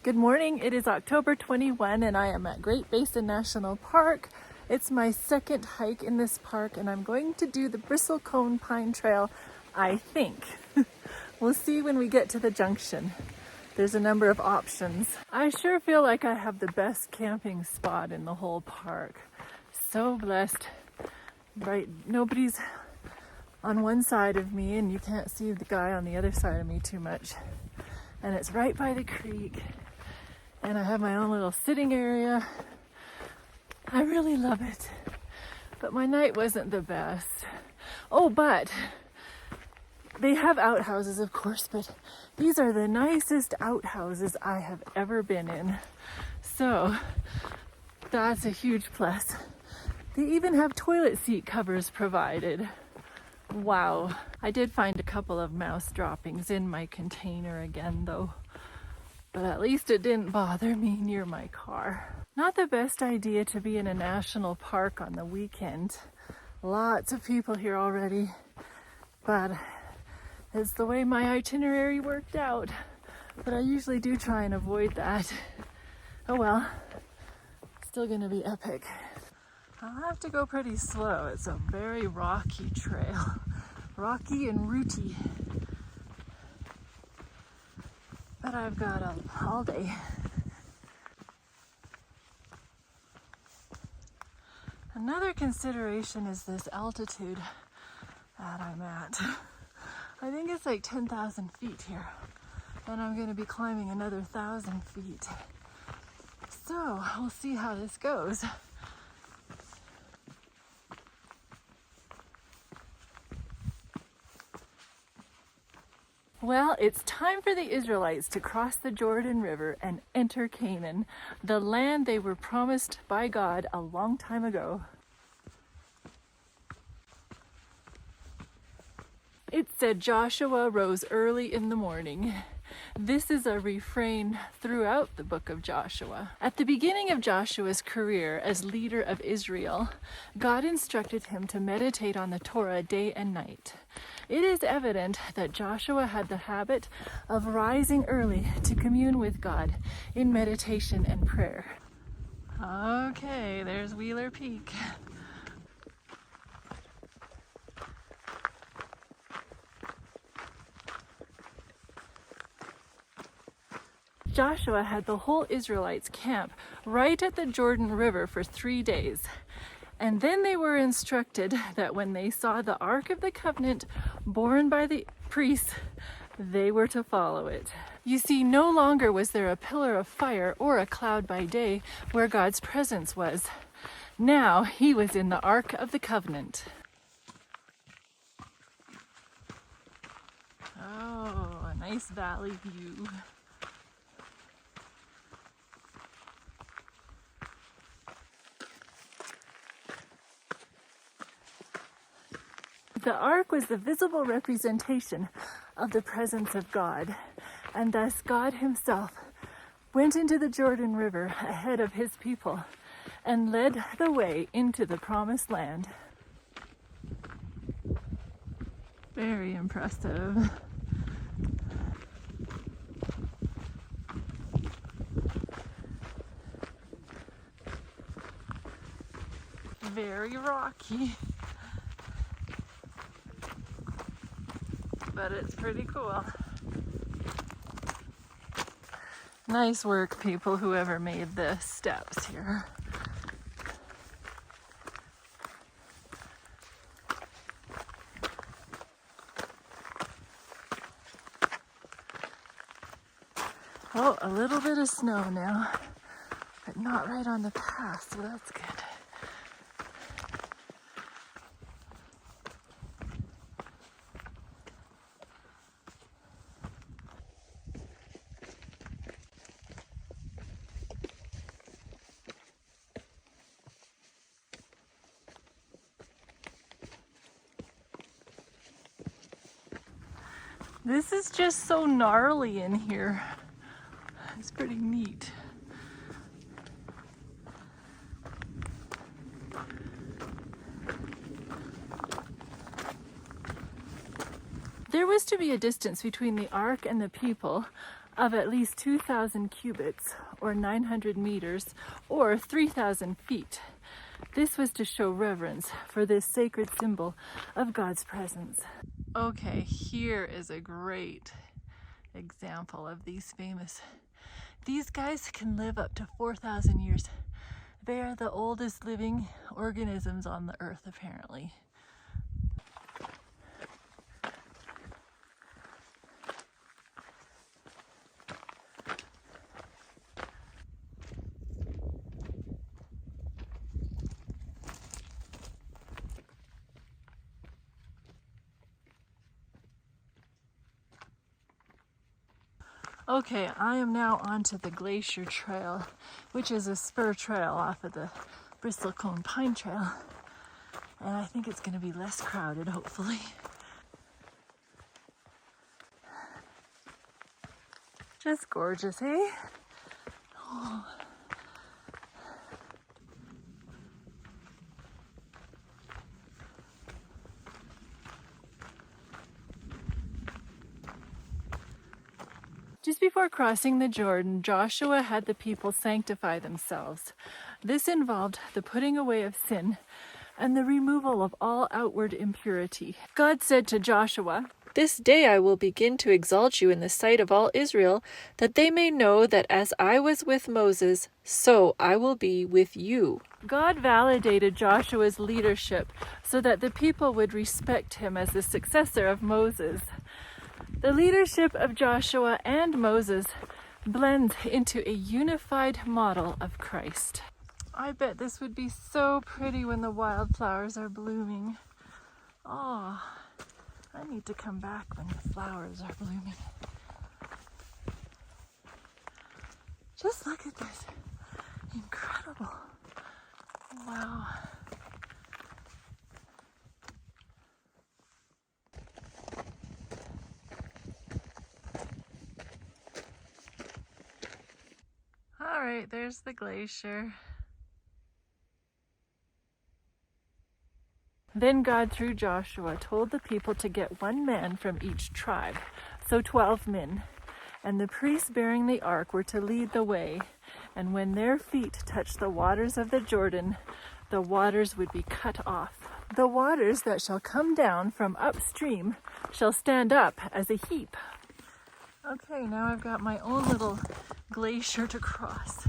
Good morning. It is October 21 and I am at Great Basin National Park. It's my second hike in this park and I'm going to do the bristlecone pine trail, I think. We'll see when we get to the junction. There's a number of options. I sure feel like I have the best camping spot in the whole park. So blessed. Right, nobody's on one side of me and you can't see the guy on the other side of me too much. And it's right by the creek. And I have my own little sitting area. I really love it. But my night wasn't the best. Oh, but they have outhouses, of course, but these are the nicest outhouses I have ever been in. So that's a huge plus. They even have toilet seat covers provided. Wow. I did find a couple of mouse droppings in my container again, though. But at least it didn't bother me near my car. Not the best idea to be in a national park on the weekend. Lots of people here already, but it's the way my itinerary worked out. But I usually do try and avoid that. Oh well, still gonna be epic. I'll have to go pretty slow. It's a very rocky trail. Rocky and rooty. But I've got all day. Another consideration is this altitude that I'm at. I think it's like 10,000 feet here. And I'm going to be climbing another 1,000 feet. So we'll see how this goes. Well, it's time for the Israelites to cross the Jordan River and enter Canaan, the land they were promised by God a long time ago. It said Joshua rose early in the morning. This is a refrain throughout the book of Joshua. At the beginning of Joshua's career as leader of Israel, God instructed him to meditate on the Torah day and night. It is evident that Joshua had the habit of rising early to commune with God in meditation and prayer. Okay, there's Wheeler Peak. Joshua had the whole Israelites camp right at the Jordan River for 3 days. And then they were instructed that when they saw the Ark of the Covenant borne by the priests, they were to follow it. You see, no longer was there a pillar of fire or a cloud by day where God's presence was. Now he was in the Ark of the Covenant. Oh, a nice valley view. The ark was the visible representation of the presence of God, and thus God himself went into the Jordan River ahead of his people and led the way into the promised land. Very impressive. Very rocky. But it's pretty cool. Nice work, people, whoever made the steps here. Oh, a little bit of snow now, but not right on the path, so that's good. This is just so gnarly in here. It's pretty neat. There was to be a distance between the ark and the people of at least 2,000 cubits, or 900 meters, or 3,000 feet. This was to show reverence for this sacred symbol of God's presence. Okay, here is a great example of these famous. These guys can live up to 4,000 years. They are the oldest living organisms on the earth, apparently. Okay, I am now onto the Glacier Trail, which is a spur trail off of the bristlecone pine trail. And I think it's going to be less crowded, hopefully. Just gorgeous, eh? Oh. Just before crossing the Jordan, Joshua had the people sanctify themselves. This involved the putting away of sin and the removal of all outward impurity. God said to Joshua, "This day I will begin to exalt you in the sight of all Israel, that they may know that as I was with Moses, so I will be with you." God validated Joshua's leadership so that the people would respect him as the successor of Moses. The leadership of Joshua and Moses blends into a unified model of Christ. I bet this would be so pretty when the wildflowers are blooming. Oh, I need to come back when the flowers are blooming. Just look at this. Incredible. Wow. All right, there's the glacier. Then God, through Joshua, told the people to get 1 man from each tribe, so 12 men. And the priests bearing the ark were to lead the way. And when their feet touched the waters of the Jordan, the waters would be cut off. The waters that shall come down from upstream shall stand up as a heap. Okay, now I've got my own little glacier to cross.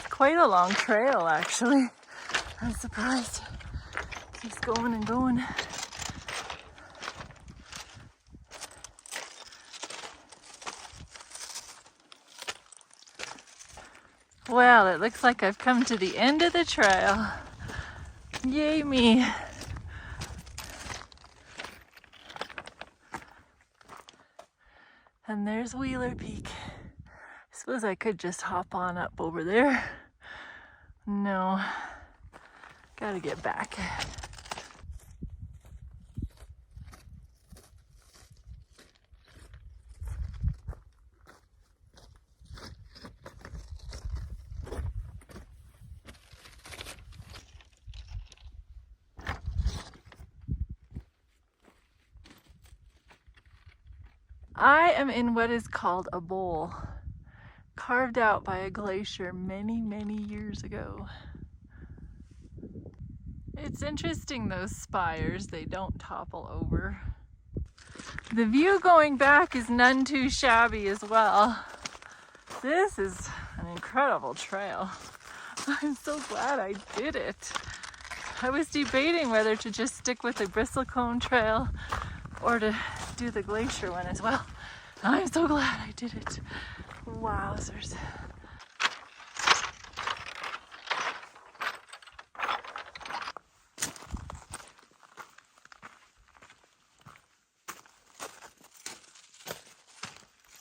Quite a long trail, actually. I'm surprised. Keeps going and going. Well, it looks like I've come to the end of the trail. Yay me. And there's Wheeler Peak. I suppose I could just hop on up over there. No, gotta get back. I am in what is called a bowl, carved out by a glacier many, many years ago. It's interesting, those spires, they don't topple over. The view going back is none too shabby as well. This is an incredible trail. I'm so glad I did it. I was debating whether to just stick with the bristlecone trail or to do the glacier one as well. I'm so glad I did it. Wowzers.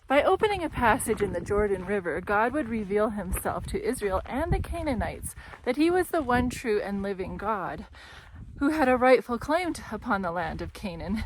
By opening a passage in the Jordan River, God would reveal himself to Israel and the Canaanites that he was the one true and living God who had a rightful claim upon the land of Canaan,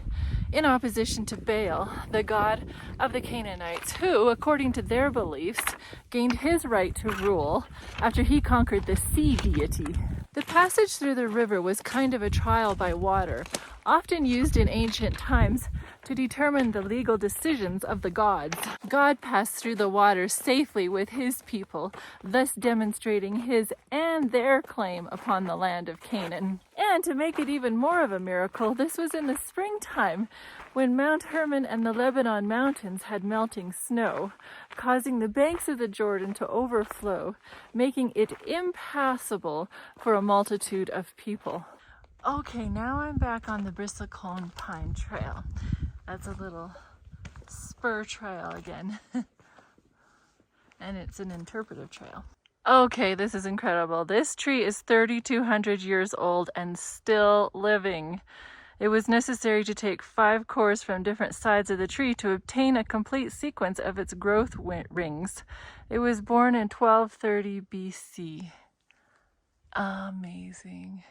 in opposition to Baal, the god of the Canaanites, who, according to their beliefs, gained his right to rule after he conquered the sea deity. The passage through the river was kind of a trial by water, often used in ancient times to determine the legal decisions of the gods. God passed through the water safely with his people, thus demonstrating his and their claim upon the land of Canaan. And to make it even more of a miracle, this was in the springtime, when Mount Hermon and the Lebanon mountains had melting snow, causing the banks of the Jordan to overflow, making it impassable for a multitude of people. Okay, now I'm back on the bristlecone pine trail. That's a little spur trail again. And it's an interpretive trail. Okay, this is incredible. This tree is 3,200 years old and still living. It was necessary to take 5 cores from different sides of the tree to obtain a complete sequence of its growth rings. It was born in 1230 BC. Amazing.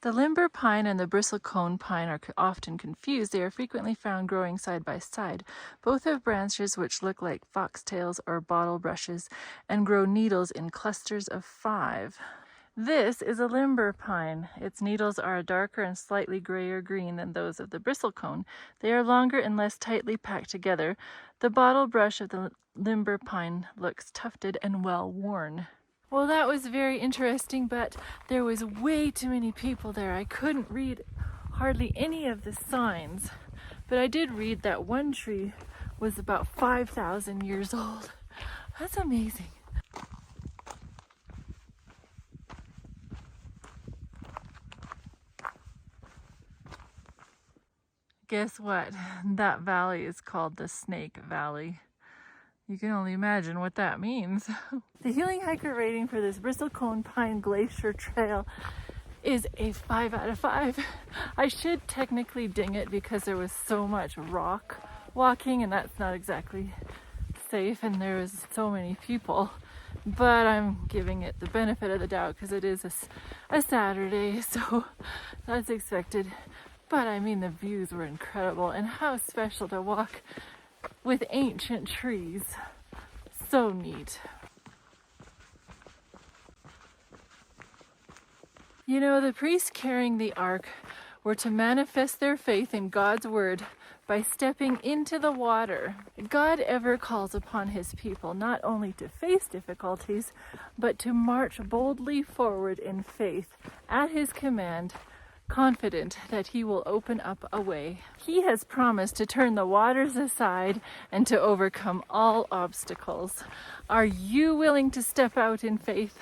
The limber pine and the bristlecone pine are often confused. They are frequently found growing side by side. Both have branches which look like foxtails or bottle brushes and grow needles in clusters of 5. This is a limber pine. Its needles are a darker and slightly grayer green than those of the bristlecone. They are longer and less tightly packed together. The bottle brush of the limber pine looks tufted and well worn. Well, that was very interesting, but there was way too many people there. I couldn't read hardly any of the signs, but I did read that one tree was about 5,000 years old. That's amazing. Guess what? That valley is called the Snake Valley. You can only imagine what that means. The healing hiker rating for this bristlecone pine glacier trail is a 5 out of 5. I should technically ding it because there was so much rock walking and that's not exactly safe and there was so many people. But I'm giving it the benefit of the doubt because it is a Saturday, so that's expected. But I mean, the views were incredible and how special to walk with ancient trees. So neat. You know, the priests carrying the ark were to manifest their faith in God's word by stepping into the water. God ever calls upon his people not only to face difficulties, but to march boldly forward in faith at his command, confident that he will open up a way. He has promised to turn the waters aside and to overcome all obstacles. Are you willing to step out in faith?